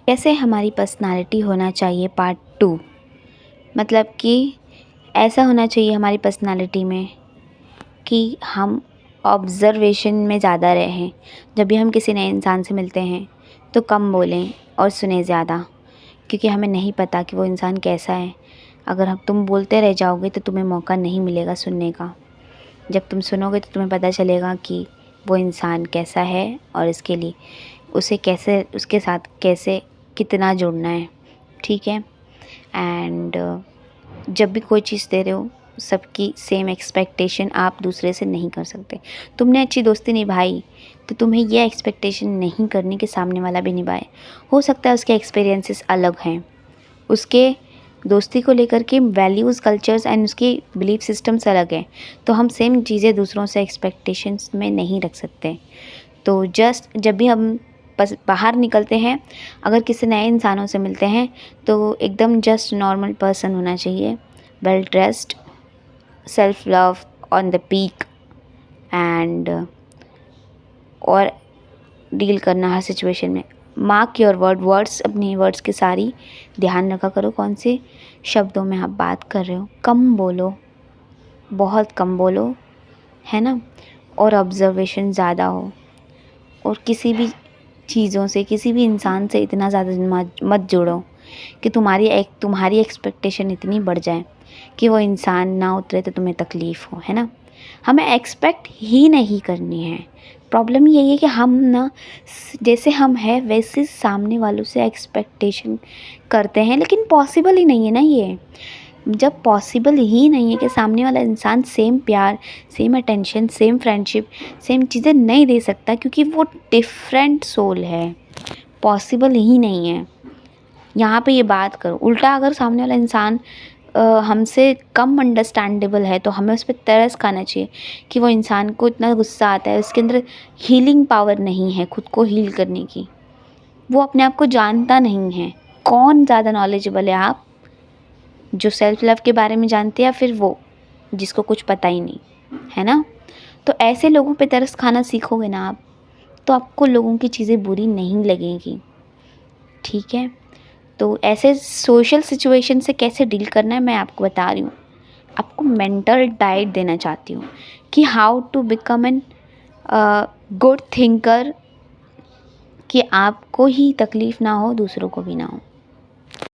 कैसे हमारी पर्सनालिटी होना चाहिए पार्ट 2। मतलब कि ऐसा होना चाहिए हमारी पर्सनालिटी में कि हम ऑब्ज़र्वेशन में ज़्यादा रहें। जब भी हम किसी नए इंसान से मिलते हैं तो कम बोलें और सुने ज़्यादा, क्योंकि हमें नहीं पता कि वो इंसान कैसा है। अगर तुम बोलते रह जाओगे तो तुम्हें मौका नहीं मिलेगा सुनने का। जब तुम सुनोगे तो तुम्हें पता चलेगा कि वो इंसान कैसा है और इसके लिए उसे कैसे, उसके साथ कैसे, कितना जुड़ना है। ठीक है। एंड जब भी कोई चीज़ दे रहे हो, सबकी सेम एक्सपेक्टेशन आप दूसरे से नहीं कर सकते। तुमने अच्छी दोस्ती निभाई तो तुम्हें यह एक्सपेक्टेशन नहीं करनी कि सामने वाला भी निभाए। हो सकता है उसके एक्सपीरियंसेस अलग हैं, उसके दोस्ती को लेकर के वैल्यूज़, कल्चर्स एंड उसकी बिलीफ सिस्टम्स अलग हैं, तो हम सेम चीज़ें दूसरों से एक्सपेक्टेशंस में नहीं रख सकते। तो जस्ट जब भी हम बस बाहर निकलते हैं, अगर किसी नए इंसानों से मिलते हैं तो एकदम जस्ट नॉर्मल पर्सन होना चाहिए, well dressed, self love on the peak and और डील करना हर सिचुएशन में। मार्क योर वर्ड्स, अपनी वर्ड्स की सारी ध्यान रखा करो, कौन से शब्दों में आप बात कर रहे हो। कम बोलो, बहुत कम बोलो, है ना। और ऑब्जर्वेशन ज़्यादा हो, और किसी भी चीज़ों से, किसी भी इंसान से इतना ज़्यादा मत जुड़ो कि तुम्हारी एक्सपेक्टेशन इतनी बढ़ जाए कि वो इंसान ना उतरे तो तुम्हें तकलीफ़ हो, है ना। हमें एक्सपेक्ट ही नहीं करनी है। प्रॉब्लम यही है कि हम ना जैसे हम हैं वैसे सामने वालों से एक्सपेक्टेशन करते हैं, लेकिन पॉसिबल ही नहीं है ना ये। जब पॉसिबल ही नहीं है कि सामने वाला इंसान सेम प्यार, same attention, same friendship, same चीज़ें नहीं दे सकता, क्योंकि वो डिफरेंट सोल है, पॉसिबल ही नहीं है। यहाँ पे ये बात करो। उल्टा अगर सामने वाला इंसान हमसे कम अंडरस्टैंडेबल है तो हमें उस पर तरस खाना चाहिए कि वो इंसान को इतना गुस्सा आता है, उसके अंदर हीलिंग पावर नहीं है खुद को हील करने की, वो अपने आप को जानता नहीं है। कौन ज़्यादा नॉलेजेबल है, आप जो सेल्फ लव के बारे में जानते हैं या फिर वो जिसको कुछ पता ही नहीं, है ना। तो ऐसे लोगों पे तरस खाना सीखोगे ना आप, तो आपको लोगों की चीज़ें बुरी नहीं लगेंगी। ठीक है। तो ऐसे सोशल सिचुएशन से कैसे डील करना है मैं आपको बता रही हूँ। आपको मेंटल डाइट देना चाहती हूँ कि how to become an good thinker, कि आपको ही तकलीफ़ ना हो, दूसरों को भी ना हो।